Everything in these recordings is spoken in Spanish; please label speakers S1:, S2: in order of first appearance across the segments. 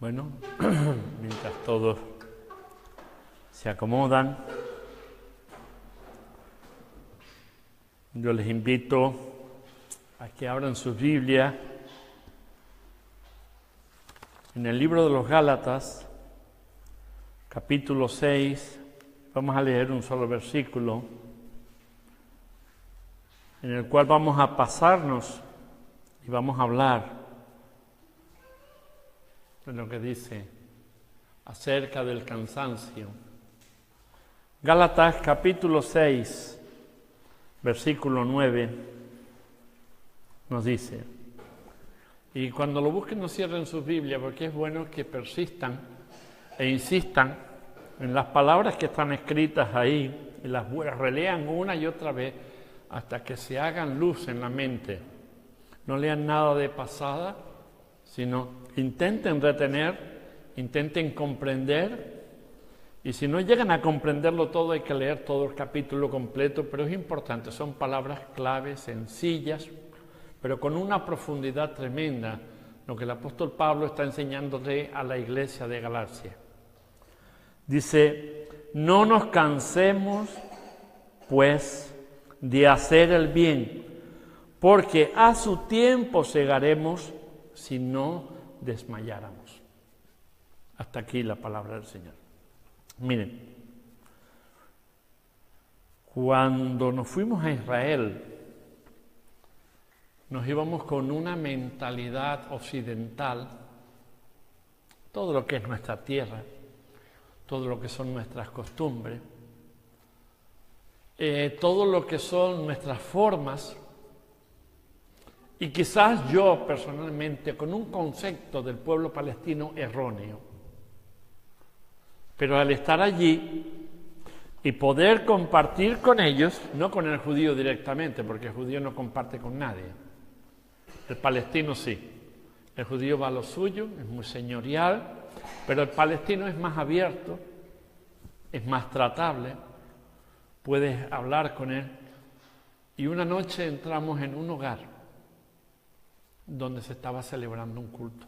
S1: Bueno, mientras todos se acomodan, yo les invito a que abran sus Biblias en el libro de los Gálatas, capítulo 6, vamos a leer un solo versículo, en el cual vamos a pasarnos y vamos a hablar de lo que dice acerca del cansancio. Gálatas capítulo 6, versículo 9, nos dice, y cuando lo busquen no cierren sus Biblias, porque es bueno que persistan e insistan en las palabras que están escritas ahí, y las relean una y otra vez hasta que se hagan luz en la mente. No lean nada de pasada, sino intenten retener, intenten comprender, y si no llegan a comprenderlo todo hay que leer todo el capítulo completo, pero es importante, son palabras claves, sencillas, pero con una profundidad tremenda, lo que el apóstol Pablo está enseñándole a la iglesia de Galacia. Dice, no nos cansemos, pues, de hacer el bien, porque a su tiempo segaremos si no desmayáramos. Hasta aquí la palabra del Señor. Miren, cuando nos fuimos a Israel, nos íbamos con una mentalidad occidental, todo lo que es nuestra tierra, todo lo que son nuestras costumbres, todo lo que son nuestras formas, y quizás yo personalmente con un concepto del pueblo palestino erróneo. Pero al estar allí y poder compartir con ellos, no con el judío directamente, porque el judío no comparte con nadie, el palestino sí, el judío va a lo suyo, es muy señorial, pero el palestino es más abierto, es más tratable, puedes hablar con él. Y una noche entramos en un hogar donde se estaba celebrando un culto.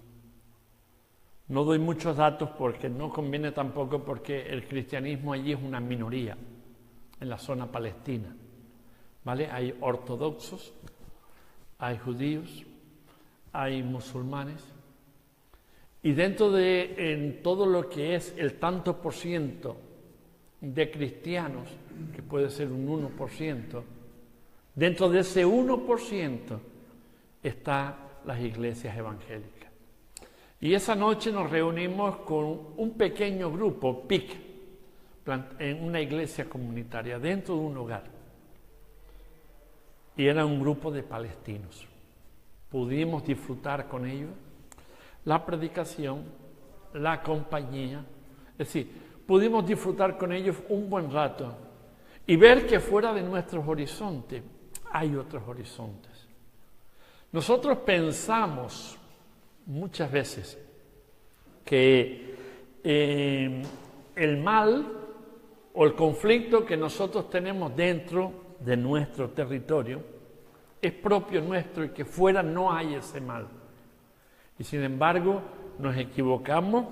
S1: No doy muchos datos porque no conviene tampoco, porque el cristianismo allí es una minoría en la zona palestina, ¿vale? Hay ortodoxos, hay judíos, hay musulmanes, y dentro de en todo lo que es el tanto por ciento de cristianos, que puede ser un 1%, dentro de ese 1% está las iglesias evangélicas. Y esa noche nos reunimos con un pequeño grupo, PIC, en una iglesia comunitaria, dentro de un hogar. Y era un grupo de palestinos. Pudimos disfrutar con ellos la predicación, la compañía, es decir, pudimos disfrutar con ellos un buen rato y ver que fuera de nuestros horizontes hay otros horizontes. Nosotros pensamos muchas veces que el mal o el conflicto que nosotros tenemos dentro de nuestro territorio es propio nuestro y que fuera no hay ese mal. Y sin embargo nos equivocamos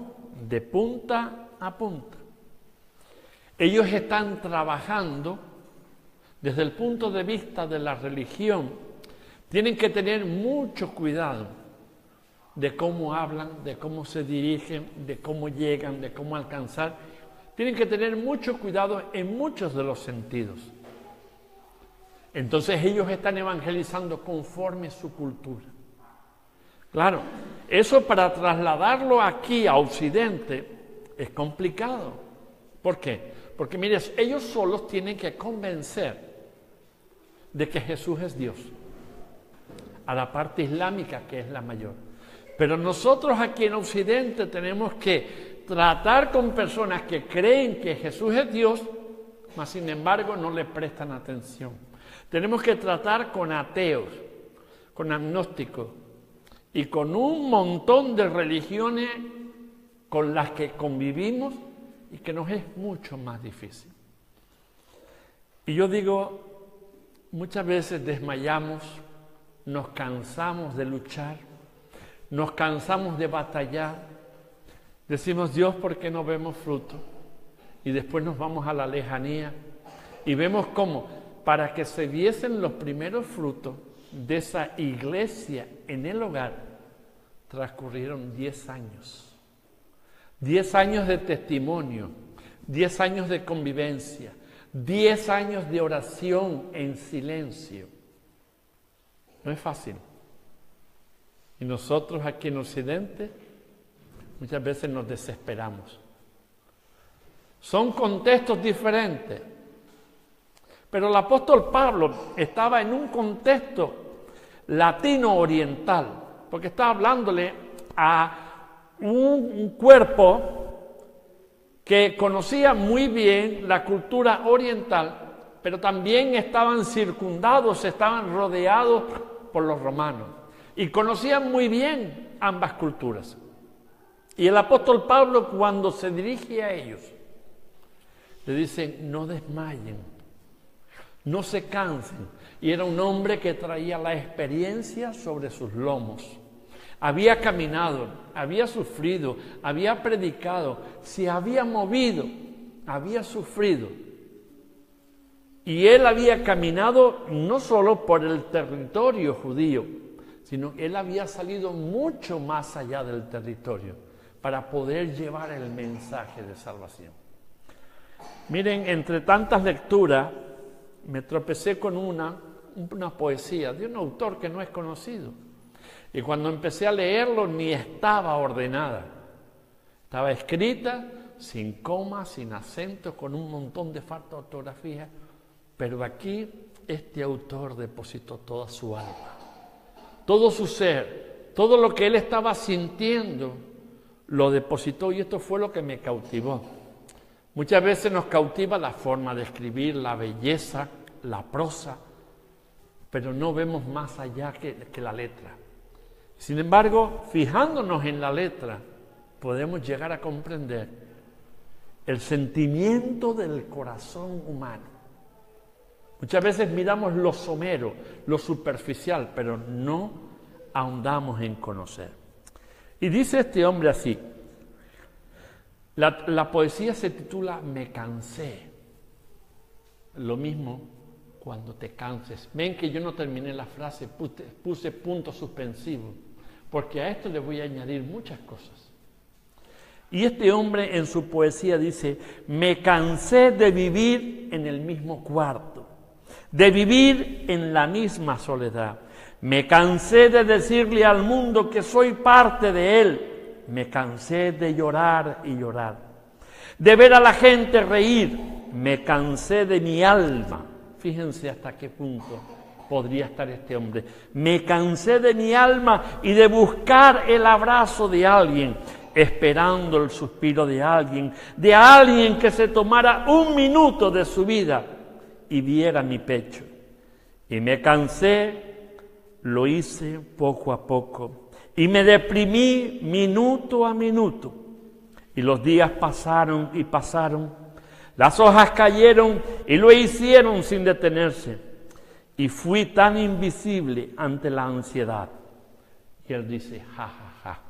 S1: de punta a punta. Ellos están trabajando desde el punto de vista de la religión. Tienen que tener mucho cuidado de cómo hablan, de cómo se dirigen, de cómo llegan, de cómo alcanzar. Tienen que tener mucho cuidado en muchos de los sentidos. Entonces ellos están evangelizando conforme su cultura. Claro, eso para trasladarlo aquí a Occidente es complicado. ¿Por qué? Porque mire, ellos solos tienen que convencer de que Jesús es Dios, a la parte islámica, que es la mayor. Pero nosotros aquí en Occidente tenemos que tratar con personas que creen que Jesús es Dios, mas sin embargo no le prestan atención. Tenemos que tratar con ateos, con agnósticos y con un montón de religiones con las que convivimos y que nos es mucho más difícil. Y yo digo, muchas veces desmayamos, nos cansamos de luchar, nos cansamos de batallar, Decimos, Dios, ¿por qué no vemos fruto? Y después nos vamos a la lejanía y vemos cómo, para que se viesen los primeros frutos de esa iglesia en el hogar, transcurrieron 10 años. 10 años de testimonio, 10 años de convivencia, 10 años de oración en silencio. No es fácil. Y nosotros aquí en Occidente muchas veces nos desesperamos. Son contextos diferentes. Pero el apóstol Pablo estaba en un contexto latino-oriental, porque estaba hablándole a un cuerpo que conocía muy bien la cultura oriental, pero también estaban circundados, estaban rodeados por los romanos y conocían muy bien ambas culturas. Y el apóstol Pablo, cuando se dirige a ellos, le dice: no desmayen, no se cansen. Y era un hombre que traía la experiencia sobre sus lomos. Había caminado, había sufrido, había predicado, se había movido, había sufrido. Y él había caminado no solo por el territorio judío, sino que él había salido mucho más allá del territorio para poder llevar el mensaje de salvación. Miren, entre tantas lecturas, me tropecé con una poesía de un autor que no es conocido. Y cuando empecé a leerlo, ni estaba ordenada. Estaba escrita sin comas, sin acentos, con un montón de falta de ortografía. Pero aquí este autor depositó toda su alma, todo su ser, todo lo que él estaba sintiendo, lo depositó, y esto fue lo que me cautivó. Muchas veces nos cautiva la forma de escribir, la belleza, la prosa, pero no vemos más allá que la letra. Sin embargo, fijándonos en la letra, podemos llegar a comprender el sentimiento del corazón humano. Muchas veces miramos lo somero, lo superficial, pero no ahondamos en conocer. Y dice este hombre así, la poesía se titula Me cansé. Lo mismo cuando te canses. Ven que yo no terminé la frase, puse punto suspensivo, porque a esto le voy a añadir muchas cosas. Y este hombre en su poesía dice: me cansé de vivir en el mismo cuarto, de vivir en la misma soledad. Me cansé de decirle al mundo que soy parte de él. Me cansé de llorar y llorar, de ver a la gente reír. Me cansé de mi alma. Fíjense hasta qué punto podría estar este hombre. Me cansé de mi alma y de buscar el abrazo de alguien, esperando el suspiro de alguien que se tomara un minuto de su vida y viera mi pecho. Y me cansé, lo hice poco a poco, y me deprimí minuto a minuto. Y los días pasaron y pasaron, las hojas cayeron y lo hicieron sin detenerse. Y fui tan invisible ante la ansiedad. Y él dice: ja, ja, ja.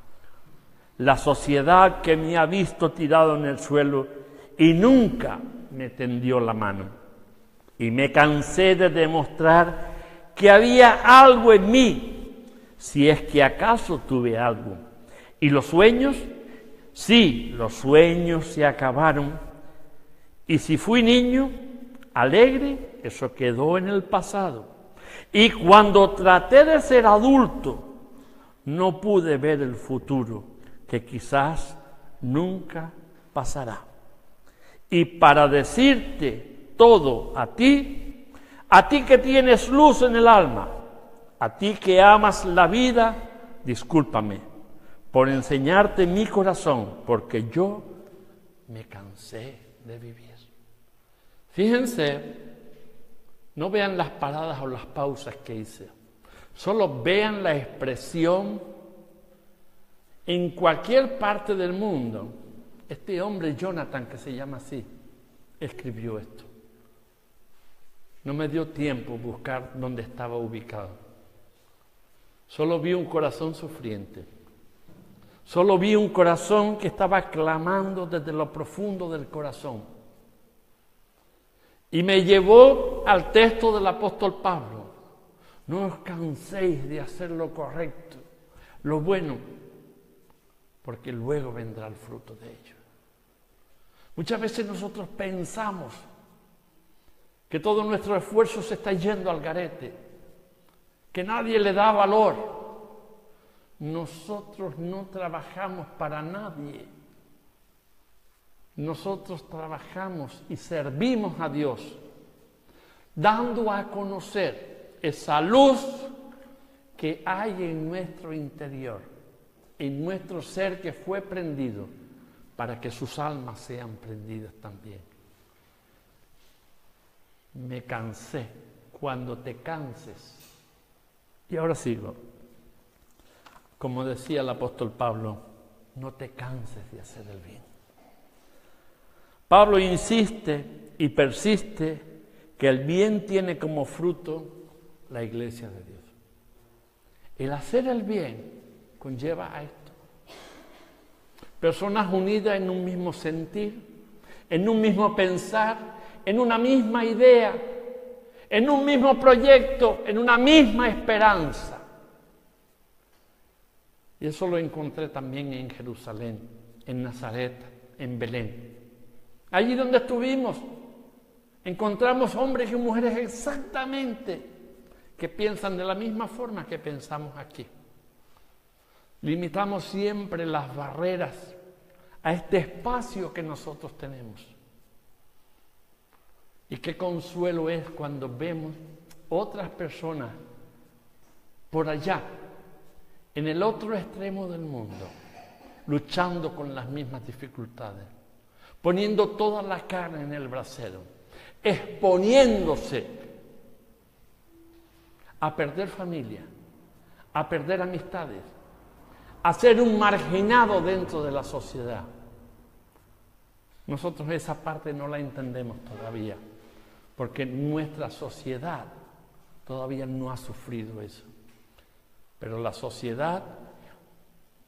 S1: La sociedad que me ha visto tirado en el suelo y nunca me tendió la mano. Y me cansé de demostrar que había algo en mí, si es que acaso tuve algo. Y los sueños, sí, los sueños se acabaron. Y si fui niño, alegre, eso quedó en el pasado. Y cuando traté de ser adulto, no pude ver el futuro, que quizás nunca pasará. Y para decirte todo a ti que tienes luz en el alma, a ti que amas la vida, discúlpame por enseñarte mi corazón, porque yo me cansé de vivir. Fíjense, no vean las paradas o las pausas que hice, solo vean la expresión en cualquier parte del mundo. Este hombre, Jonathan, que se llama así, escribió esto. No me dio tiempo buscar dónde estaba ubicado. Solo vi un corazón sufriente. Solo vi un corazón que estaba clamando desde lo profundo del corazón. Y me llevó al texto del apóstol Pablo. No os canséis de hacer lo correcto, lo bueno, porque luego vendrá el fruto de ello. Muchas veces nosotros pensamos que todo nuestro esfuerzo se está yendo al garete, que nadie le da valor. Nosotros no trabajamos para nadie. Nosotros trabajamos y servimos a Dios, dando a conocer esa luz que hay en nuestro interior, en nuestro ser que fue prendido, para que sus almas sean prendidas también. Me cansé. Cuando te canses. Y ahora sigo. Como decía el apóstol Pablo, no te canses de hacer el bien. Pablo insiste y persiste que el bien tiene como fruto la iglesia de Dios. El hacer el bien conlleva a esto. Personas unidas en un mismo sentir, en un mismo pensar, en una misma idea, en un mismo proyecto, en una misma esperanza. Y eso lo encontré también en Jerusalén, en Nazaret, en Belén. Allí donde estuvimos, encontramos hombres y mujeres exactamente que piensan de la misma forma que pensamos aquí. Limitamos siempre las barreras a este espacio que nosotros tenemos. Y qué consuelo es cuando vemos otras personas por allá, en el otro extremo del mundo, luchando con las mismas dificultades, poniendo toda la carne en el brasero, exponiéndose a perder familia, a perder amistades, a ser un marginado dentro de la sociedad. Nosotros esa parte no la entendemos todavía, porque nuestra sociedad todavía no ha sufrido eso. Pero la sociedad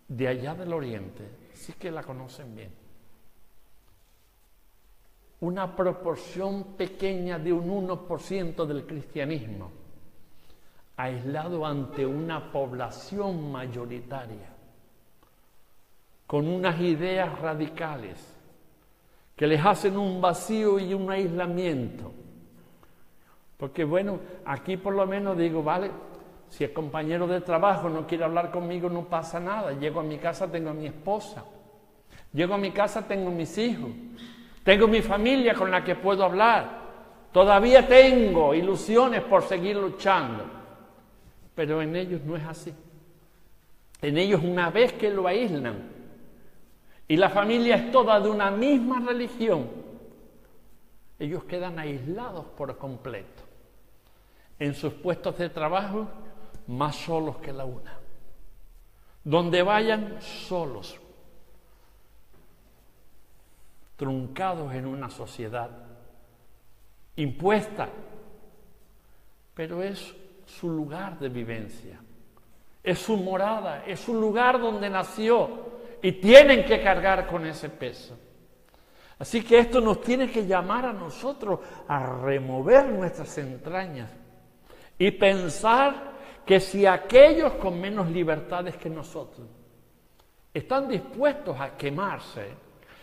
S1: de allá del oriente sí que la conocen bien. Una proporción pequeña de un 1% del cristianismo, aislado ante una población mayoritaria, con unas ideas radicales que les hacen un vacío y un aislamiento. Porque bueno, aquí por lo menos digo, vale, si el compañero de trabajo no quiere hablar conmigo, no pasa nada. Llego a mi casa, tengo a mi esposa. Llego a mi casa, tengo mis hijos. Tengo mi familia con la que puedo hablar. Todavía tengo ilusiones por seguir luchando. Pero en ellos no es así. En ellos, una vez que lo aíslan, y la familia es toda de una misma religión, ellos quedan aislados por completo. En sus puestos de trabajo, más solos que la una. Donde vayan, solos. Truncados en una sociedad impuesta, pero es su lugar de vivencia, es su morada, es su lugar donde nació y tienen que cargar con ese peso. Así que esto nos tiene que llamar a nosotros a remover nuestras entrañas y pensar que si aquellos con menos libertades que nosotros están dispuestos a quemarse,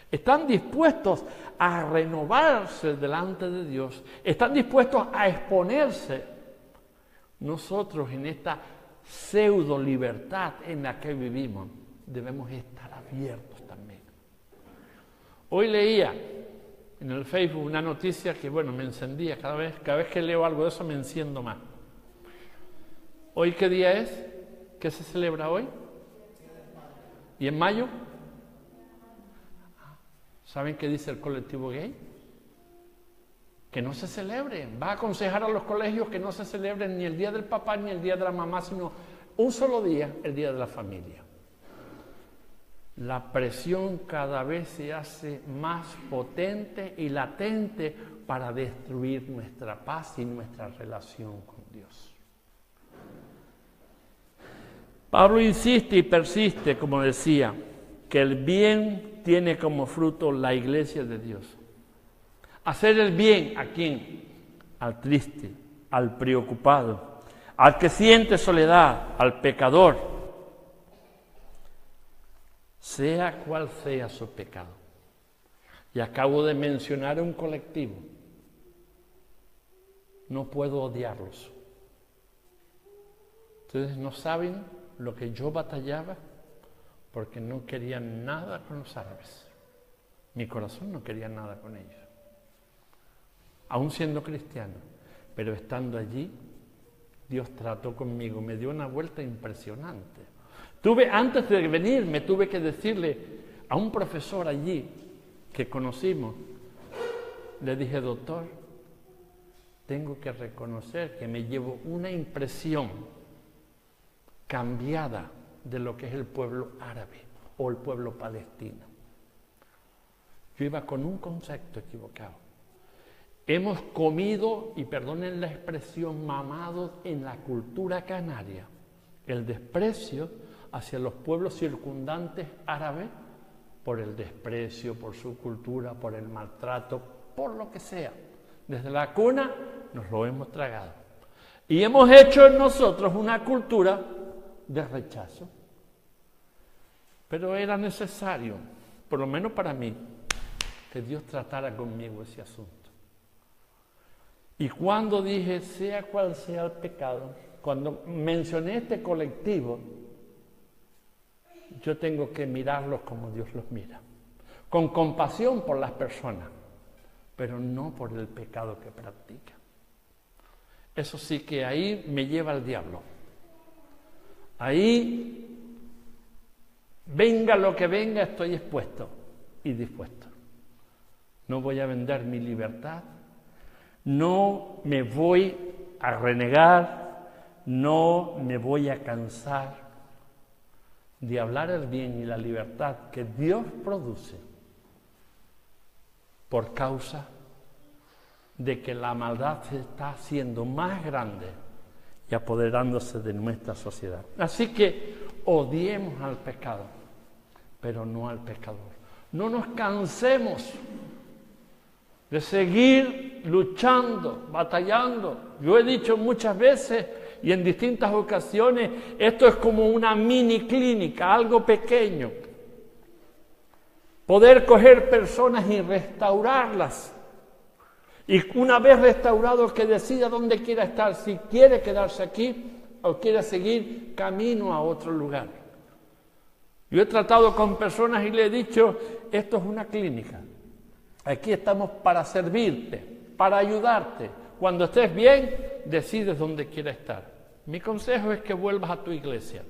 S1: están dispuestos a renovarse delante de Dios, están dispuestos a exponerse, nosotros en esta pseudo libertad en la que vivimos debemos estar abiertos también. Hoy leía en el Facebook una noticia que bueno, me encendía, cada vez que leo algo de eso me enciendo más. ¿Hoy qué día es? ¿Qué se celebra hoy? ¿Y en mayo? ¿Saben qué dice el colectivo gay? Que no se celebren. Va a aconsejar a los colegios que no se celebren ni el día del papá ni el día de la mamá, sino un solo día, el día de la familia. La presión cada vez se hace más potente y latente para destruir nuestra paz y nuestra relación con Dios. Pablo insiste y persiste, como decía, que el bien tiene como fruto la iglesia de Dios. Hacer el bien, ¿a quién? Al triste, al preocupado, al que siente soledad, al pecador, sea cual sea su pecado. Y acabo de mencionar un colectivo. No puedo odiarlos. Ustedes no saben lo que yo batallaba porque no quería nada con los árabes. Mi corazón no quería nada con ellos. Aún siendo cristiano, pero estando allí, Dios trató conmigo, me dio una vuelta impresionante. Antes de venir, me tuve que decirle a un profesor allí que conocimos, le dije, doctor, tengo que reconocer que me llevo una impresión cambiada de lo que es el pueblo árabe o el pueblo palestino. Yo iba con un concepto equivocado. Hemos comido, y perdonen la expresión, mamados en la cultura canaria, el desprecio hacia los pueblos circundantes árabes por el desprecio, por su cultura, por el maltrato, por lo que sea. Desde la cuna nos lo hemos tragado. Y hemos hecho en nosotros una cultura de rechazo. Pero era necesario, por lo menos para mí, que Dios tratara conmigo ese asunto. Y cuando dije, sea cual sea el pecado, cuando mencioné este colectivo, yo tengo que mirarlos como Dios los mira, con compasión por las personas, pero no por el pecado que practican. Eso sí que ahí me lleva el diablo. Ahí, venga lo que venga, estoy expuesto y dispuesto. No voy a vender mi libertad, no me voy a renegar, no me voy a cansar de hablar el bien y la libertad que Dios produce por causa de que la maldad se está haciendo más grande y apoderándose de nuestra sociedad. Así que odiemos al pecado, pero no al pecador. No nos cansemos de seguir luchando, batallando. Yo he dicho muchas veces y en distintas ocasiones, esto es como una mini clínica, algo pequeño. Poder coger personas y restaurarlas. Y una vez restaurado, que decida dónde quiera estar, si quiere quedarse aquí o quiere seguir camino a otro lugar. Yo he tratado con personas y le he dicho, esto es una clínica. Aquí estamos para servirte, para ayudarte. Cuando estés bien, decides dónde quieres estar. Mi consejo es que vuelvas a tu iglesia.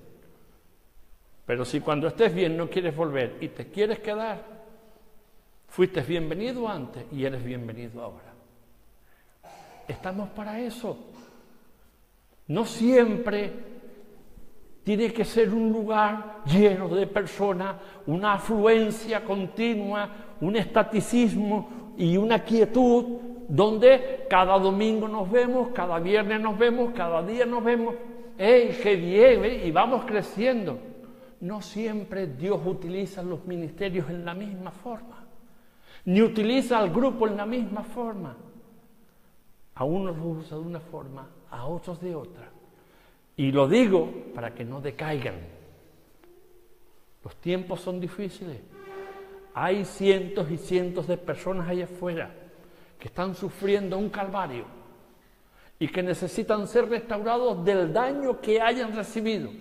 S1: Pero si cuando estés bien no quieres volver y te quieres quedar, fuiste bienvenido antes y eres bienvenido ahora. Estamos para eso. No siempre tiene que ser un lugar lleno de personas, una afluencia continua, un estaticismo y una quietud donde cada domingo nos vemos, cada viernes nos vemos, cada día nos vemos. ¡Ey, qué bien! Y vamos creciendo. No siempre Dios utiliza los ministerios en la misma forma, ni utiliza al grupo en la misma forma. A unos los usa de una forma, a otros de otra. Y lo digo para que no decaigan. Los tiempos son difíciles. Hay cientos y cientos de personas allá afuera que están sufriendo un calvario y que necesitan ser restaurados del daño que hayan recibido.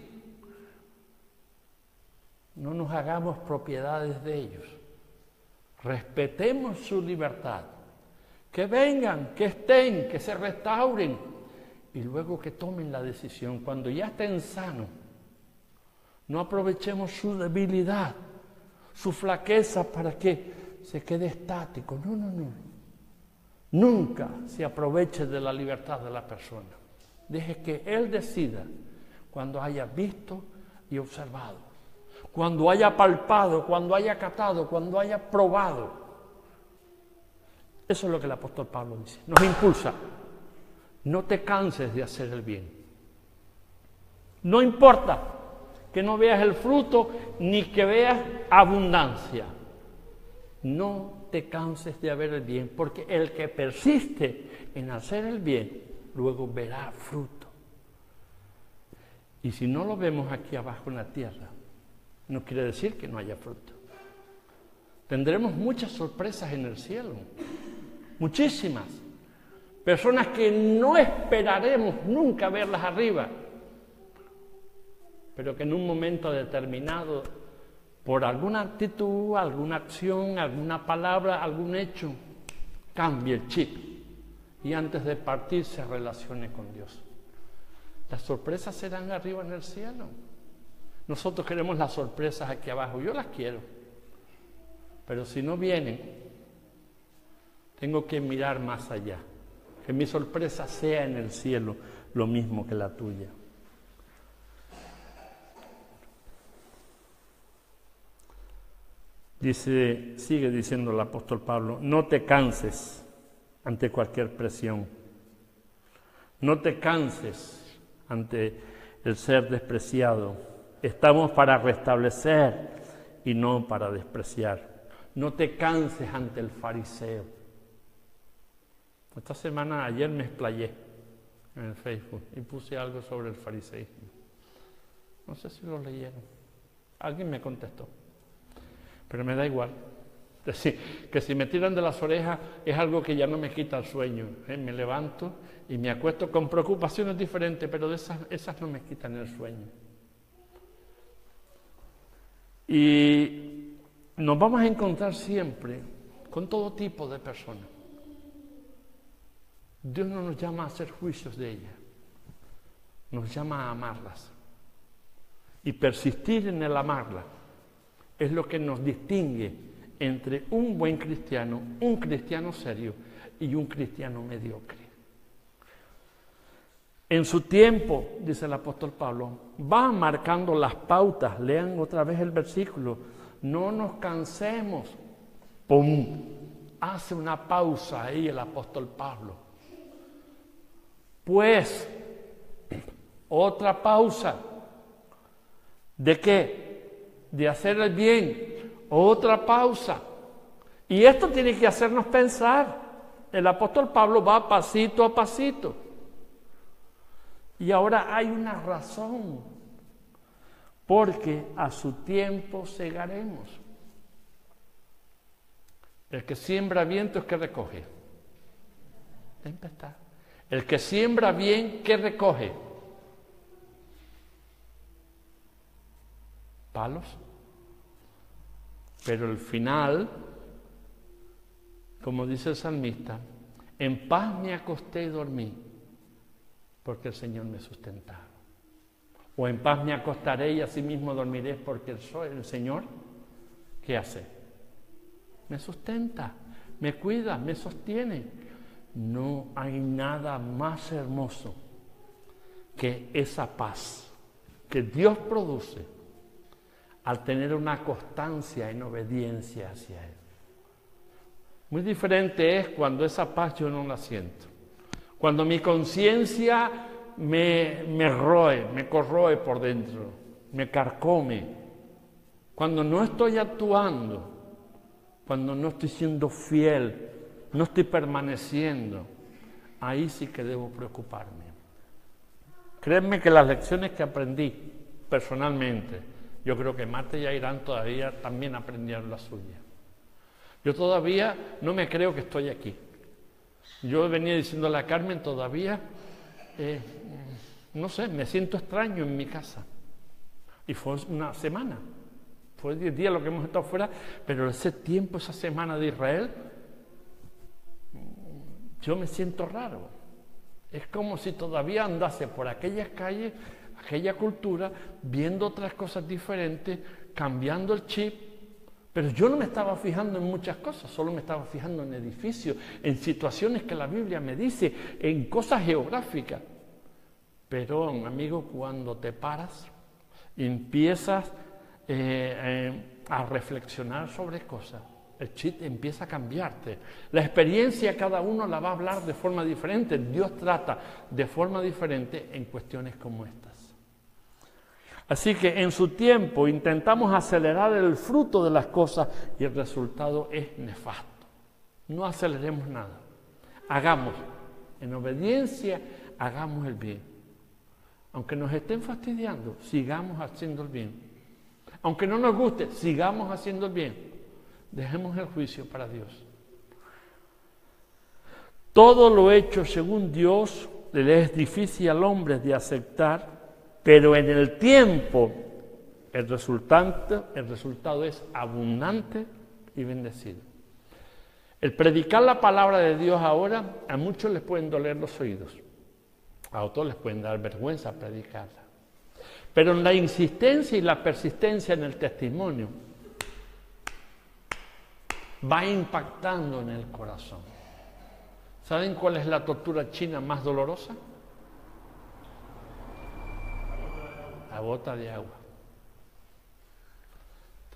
S1: No nos hagamos propiedades de ellos. Respetemos su libertad. Que vengan, que estén, que se restauren y luego que tomen la decisión. Cuando ya estén sanos, no aprovechemos su debilidad, su flaqueza para que se quede estático. No. Nunca se aproveche de la libertad de la persona. Deje que él decida cuando haya visto y observado, cuando haya palpado, cuando haya catado, cuando haya probado. Eso es lo que el apóstol Pablo dice. Nos impulsa. No te canses de hacer el bien. No importa que no veas el fruto ni que veas abundancia. No te canses de hacer el bien, porque el que persiste en hacer el bien, luego verá fruto. Y si no lo vemos aquí abajo en la tierra, no quiere decir que no haya fruto. Tendremos muchas sorpresas en el cielo, muchísimas. Personas que no esperaremos nunca verlas arriba, pero que en un momento determinado, por alguna actitud, alguna acción, alguna palabra, algún hecho, cambie el chip y antes de partir se relacione con Dios. Las sorpresas serán arriba en el cielo. Nosotros queremos las sorpresas aquí abajo, yo las quiero, pero si no vienen, tengo que mirar más allá, que mi sorpresa sea en el cielo lo mismo que la tuya. Sigue diciendo el apóstol Pablo, no te canses ante cualquier presión, no te canses ante el ser despreciado. Estamos para restablecer y no para despreciar. No te canses ante el fariseo. Esta semana, ayer me explayé en el Facebook y puse algo sobre el fariseísmo. No sé si lo leyeron. Alguien me contestó. Pero me da igual. Es decir, que si me tiran de las orejas es algo que ya no me quita el sueño. Me levanto y me acuesto con preocupaciones diferentes, pero de esas no me quitan el sueño. Y nos vamos a encontrar siempre con todo tipo de personas. Dios no nos llama a hacer juicios de ellas, nos llama a amarlas. Y persistir en el amarlas es lo que nos distingue entre un buen cristiano, un cristiano serio y un cristiano mediocre. En su tiempo, dice el apóstol Pablo, va marcando las pautas. Lean otra vez el versículo. No nos cansemos. ¡Pum! Hace una pausa ahí el apóstol Pablo. Pues, otra pausa. ¿De qué? De hacer el bien. Otra pausa. Y esto tiene que hacernos pensar. El apóstol Pablo va pasito a pasito. Y ahora hay una razón, porque a su tiempo segaremos. El que siembra viento es que recoge. Tempestad. El que siembra bien, ¿qué recoge? Palos. Pero el final, como dice el salmista, en paz me acosté y dormí, porque el Señor me sustentaba. O en paz me acostaré y asimismo dormiré, porque el Señor, ¿qué hace? Me sustenta, me cuida, me sostiene. No hay nada más hermoso que esa paz que Dios produce al tener una constancia en obediencia hacia Él. Muy diferente es cuando esa paz yo no la siento. Cuando mi conciencia me roe, me corroe por dentro, me carcome. Cuando no estoy actuando, cuando no estoy siendo fiel, no estoy permaneciendo, ahí sí que debo preocuparme. Créanme que las lecciones que aprendí personalmente, yo creo que Marta y Airán todavía también aprendieron las suyas. Yo todavía no me creo que estoy aquí. Yo venía diciéndole a Carmen todavía, no sé, me siento extraño en mi casa. Y fue una semana, fue 10 días lo que hemos estado fuera, pero ese tiempo, esa semana de Israel, yo me siento raro. Es como si todavía andase por aquellas calles, aquella cultura, viendo otras cosas diferentes, cambiando el chip. Pero yo no me estaba fijando en muchas cosas, solo me estaba fijando en edificios, en situaciones que la Biblia me dice, en cosas geográficas. Pero, amigo, cuando te paras y empiezas a reflexionar sobre cosas, el chip empieza a cambiarte. La experiencia cada uno la va a hablar de forma diferente. Dios trata de forma diferente en cuestiones como estas. Así que en su tiempo intentamos acelerar el fruto de las cosas y el resultado es nefasto. No aceleremos nada. Hagamos, en obediencia, hagamos el bien. Aunque nos estén fastidiando, sigamos haciendo el bien. Aunque no nos guste, sigamos haciendo el bien. Dejemos el juicio para Dios. Todo lo hecho según Dios le es difícil al hombre de aceptar, pero en el tiempo el resultado es abundante y bendecido. El predicar la palabra de Dios ahora, a muchos les pueden doler los oídos, a otros les pueden dar vergüenza predicarla. Pero en la insistencia y la persistencia en el testimonio va impactando en el corazón. ¿Saben cuál es la tortura china más dolorosa? La gota de agua.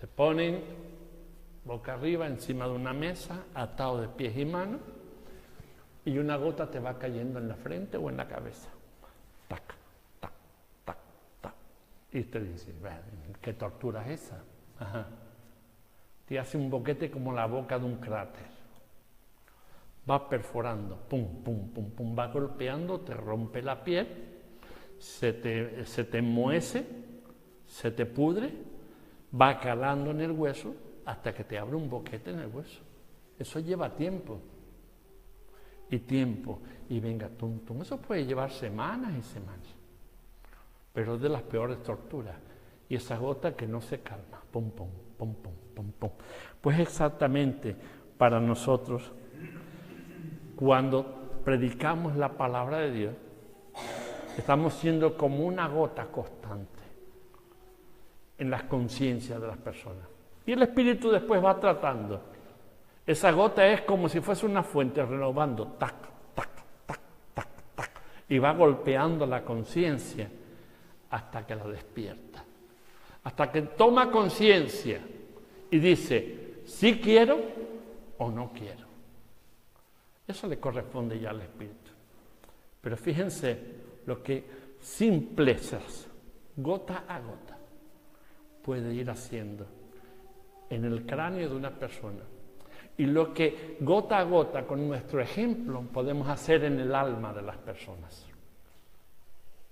S1: Te ponen boca arriba encima de una mesa, atado de pies y manos, y una gota te va cayendo en la frente o en la cabeza. Tac, tac, tac, tac. Y te dice, ¿qué tortura es esa? Ajá. Te hace un boquete como la boca de un cráter. Va perforando, pum, pum, pum, pum, va golpeando, te rompe la piel, se te enmohece, se te pudre, va calando en el hueso hasta que te abre un boquete en el hueso. Eso lleva tiempo. Y venga, tum, tum. Eso puede llevar semanas y semanas. Pero es de las peores torturas. Y esa gota que no se calma, pum, pum, pum, pum, pum, pum. Pues exactamente para nosotros, cuando predicamos la palabra de Dios, estamos siendo como una gota constante en las conciencias de las personas. Y el Espíritu después va tratando. Esa gota es como si fuese una fuente renovando, tac, tac, tac, tac, tac, y va golpeando la conciencia hasta que la despierta. Hasta que toma conciencia y dice, sí quiero o no quiero. Eso le corresponde ya al Espíritu. Pero fíjense lo que simplezas, gota a gota, puede ir haciendo en el cráneo de una persona. Y lo que gota a gota, con nuestro ejemplo, podemos hacer en el alma de las personas.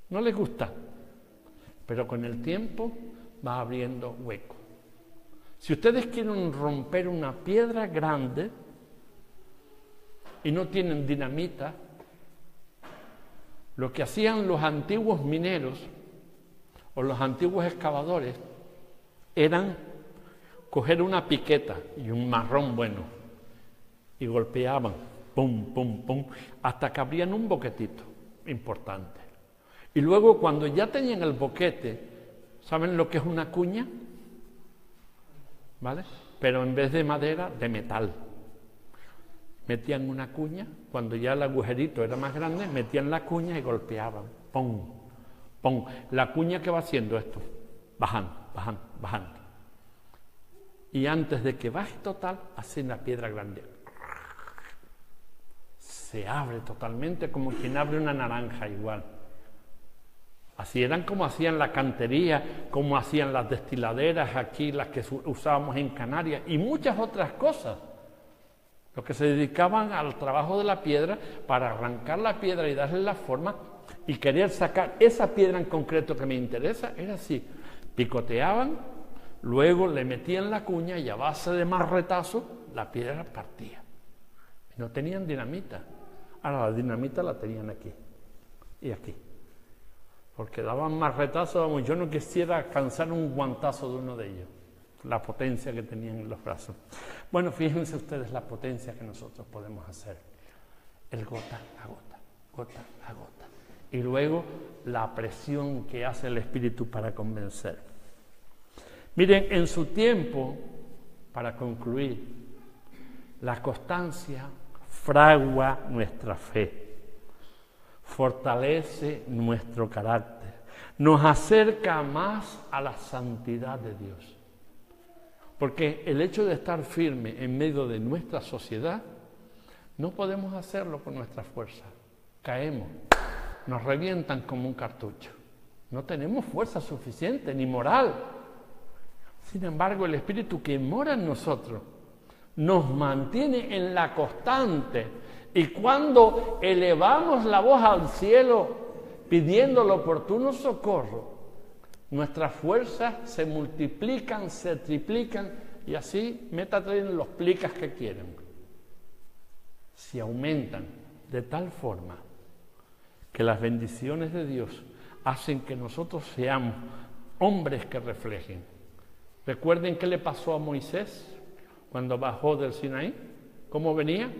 S1: No les gusta, pero con el tiempo va abriendo hueco. Si ustedes quieren romper una piedra grande y no tienen dinamita, lo que hacían los antiguos mineros o los antiguos excavadores eran coger una piqueta y un marrón bueno y golpeaban, pum, pum, pum, hasta que abrían un boquetito importante. Y luego cuando ya tenían el boquete, ¿saben lo que es una cuña? ¿Vale? Pero en vez de madera, de metal. Metían una cuña, cuando ya el agujerito era más grande, metían la cuña y golpeaban, pum, pum. La cuña que va haciendo esto, bajando, bajando, bajando. Y antes de que baje total, hacen la piedra grande. Se abre totalmente como quien abre una naranja igual. Así eran como hacían la cantería, como hacían las destiladeras aquí, las que usábamos en Canarias, y muchas otras cosas. Los que se dedicaban al trabajo de la piedra para arrancar la piedra y darle la forma y querer sacar esa piedra en concreto que me interesa, era así. Picoteaban, luego le metían la cuña y a base de marretazo la piedra partía. Y no tenían dinamita. Ahora la dinamita la tenían aquí y aquí. Porque daban marretazos, vamos, yo no quisiera alcanzar un guantazo de uno de ellos. La potencia que tenían en los brazos. Bueno, fíjense ustedes la potencia que nosotros podemos hacer. El gota a gota, gota a gota. Y luego la presión que hace el Espíritu para convencer. Miren, en su tiempo, para concluir, la constancia fragua nuestra fe, fortalece nuestro carácter, nos acerca más a la santidad de Dios. Porque el hecho de estar firme en medio de nuestra sociedad, no podemos hacerlo con nuestra fuerza. Caemos, nos revientan como un cartucho. No tenemos fuerza suficiente, ni moral. Sin embargo, el Espíritu que mora en nosotros nos mantiene en la constante. Y cuando elevamos la voz al cielo pidiendo el oportuno socorro, nuestras fuerzas se multiplican, se triplican y así, métate en los plicas que quieren. Se aumentan de tal forma que las bendiciones de Dios hacen que nosotros seamos hombres que reflejen. Recuerden qué le pasó a Moisés cuando bajó del Sinaí. ¿Cómo venía?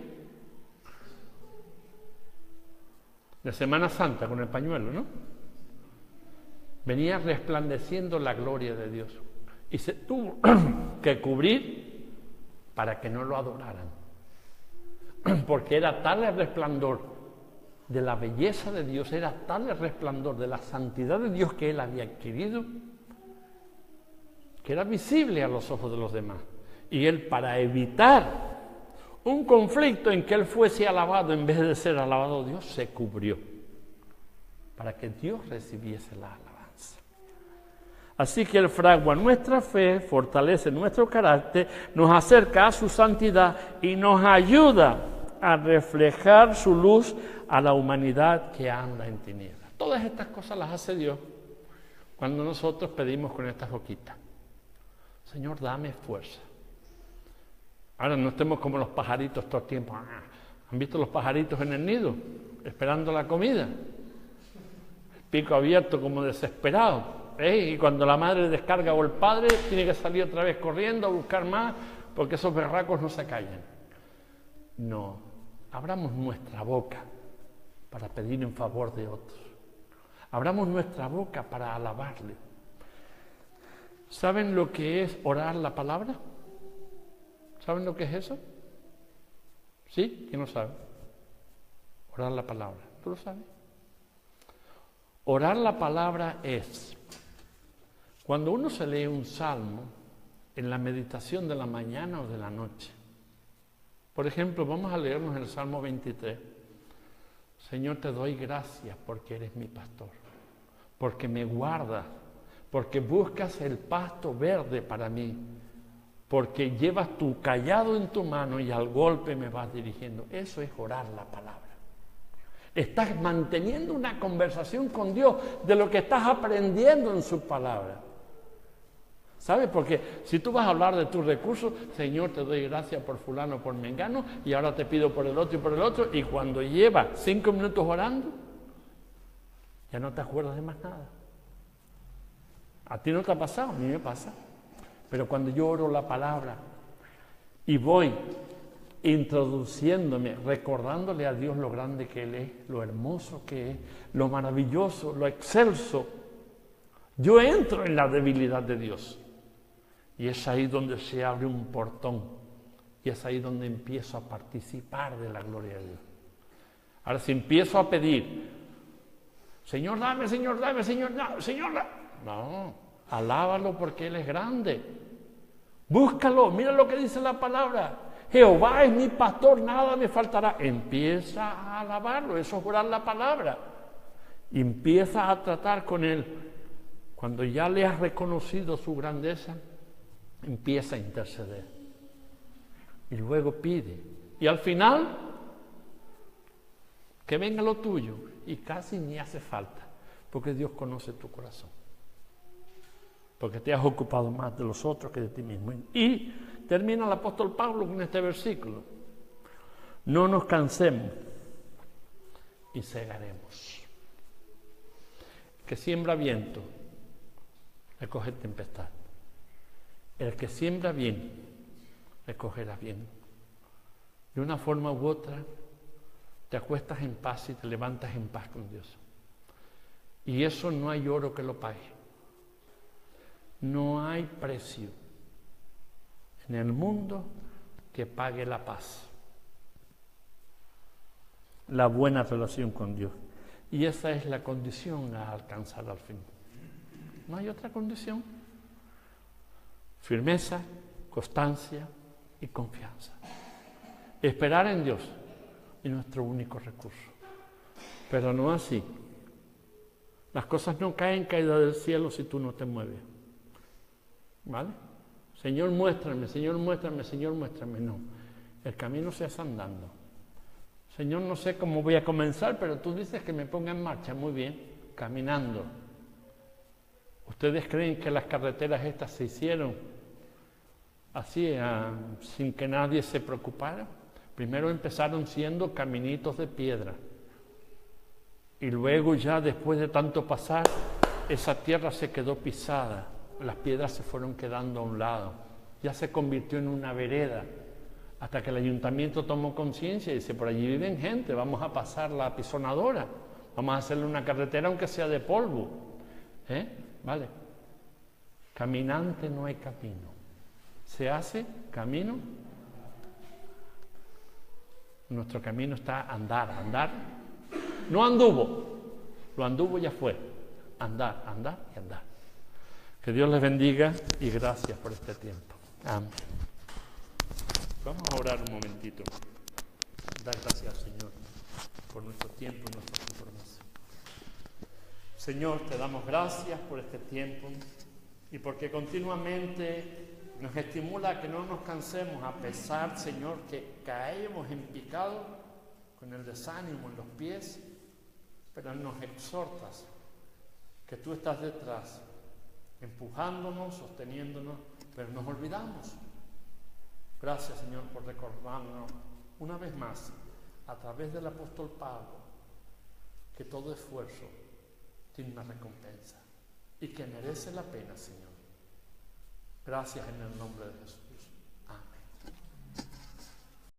S1: De Semana Santa con el pañuelo, ¿no? Venía resplandeciendo la gloria de Dios y se tuvo que cubrir para que no lo adoraran, porque era tal el resplandor de la belleza de Dios, era tal el resplandor de la santidad de Dios que él había adquirido, que era visible a los ojos de los demás. Y él, para evitar un conflicto en que él fuese alabado en vez de ser alabado Dios, se cubrió para que Dios recibiese la alabanza. Así que Él fragua nuestra fe, fortalece nuestro carácter, nos acerca a su santidad y nos ayuda a reflejar su luz a la humanidad que anda en tinieblas. Todas estas cosas las hace Dios cuando nosotros pedimos con estas boquitas: Señor, dame fuerza. Ahora no estemos como los pajaritos todo el tiempo. ¿Han visto los pajaritos en el nido? Esperando la comida. El pico abierto como desesperado. Y cuando la madre descarga o el padre, tiene que salir otra vez corriendo a buscar más, porque esos berracos no se callan. No, abramos nuestra boca para pedir en favor de otros. Abramos nuestra boca para alabarle. ¿Saben lo que es orar la palabra? ¿Saben lo que es eso? ¿Sí? ¿Quién no sabe? Orar la palabra. ¿Tú lo sabes? Orar la palabra es cuando uno se lee un salmo en la meditación de la mañana o de la noche. Por ejemplo, vamos a leernos el Salmo 23. Señor, te doy gracias porque eres mi pastor, porque me guardas, porque buscas el pasto verde para mí, porque llevas tu cayado en tu mano y al golpe me vas dirigiendo. Eso es orar la palabra. Estás manteniendo una conversación con Dios de lo que estás aprendiendo en su palabra. ¿Sabes? Porque si tú vas a hablar de tus recursos, Señor, te doy gracias por fulano, por mengano, y ahora te pido por el otro y por el otro, y cuando llevas 5 minutos orando, ya no te acuerdas de más nada. ¿A ti no te ha pasado? A mí me pasa. Pero cuando yo oro la palabra y voy introduciéndome, recordándole a Dios lo grande que Él es, lo hermoso que es, lo maravilloso, lo excelso, yo entro en la debilidad de Dios. Y es ahí donde se abre un portón. Y es ahí donde empiezo a participar de la gloria de Dios. Ahora, si empiezo a pedir, Señor, dame, Señor, dame, Señor, no, Señor, dame. No, alábalo porque Él es grande. Búscalo, mira lo que dice la palabra. Jehová es mi pastor, nada me faltará. Empieza a alabarlo, eso es orar la palabra. Y empieza a tratar con Él. Cuando ya le has reconocido su grandeza, empieza a interceder. Y luego pide. Y al final, que venga lo tuyo. Y casi ni hace falta, porque Dios conoce tu corazón. Porque te has ocupado más de los otros que de ti mismo. Y termina el apóstol Pablo con este versículo: no nos cansemos y segaremos. Que siembra viento, recoge tempestad. El que siembra bien, recogerá bien. De una forma u otra, te acuestas en paz y te levantas en paz con Dios. Y eso no hay oro que lo pague. No hay precio en el mundo que pague la paz, la buena relación con Dios. Y esa es la condición a alcanzar al fin. No hay otra condición. Firmeza, constancia y confianza. Esperar en Dios es nuestro único recurso. Pero no así. Las cosas no caen caídas del cielo si tú no te mueves. ¿Vale? Señor, muéstrame, Señor, muéstrame, Señor, muéstrame. No, el camino se hace andando. Señor, no sé cómo voy a comenzar, pero tú dices que me ponga en marcha. Muy bien, caminando. ¿Ustedes creen que las carreteras estas se hicieron así, sin que nadie se preocupara? Primero empezaron siendo caminitos de piedra. Y luego ya después de tanto pasar, esa tierra se quedó pisada. Las piedras se fueron quedando a un lado. Ya se convirtió en una vereda. Hasta que el ayuntamiento tomó conciencia y dice, por allí viven gente, vamos a pasar la apisonadora. Vamos a hacerle una carretera aunque sea de polvo. Vale. Caminante no hay camino. Se hace camino. Nuestro camino está andar, andar. No anduvo. Lo anduvo ya fue. Andar, andar y andar. Que Dios les bendiga y gracias por este tiempo. Amén. Vamos a orar un momentito. Dar gracias al Señor por nuestro tiempo y nuestro compromiso. Señor, te damos gracias por este tiempo y porque continuamente nos estimula a que no nos cansemos, a pesar, Señor, que caemos en picado con el desánimo en los pies, pero nos exhortas que tú estás detrás, empujándonos, sosteniéndonos, pero nos olvidamos. Gracias, Señor, por recordarnos una vez más, a través del apóstol Pablo, que todo esfuerzo tiene una recompensa y que merece la pena, Señor. Gracias en el nombre de Jesús.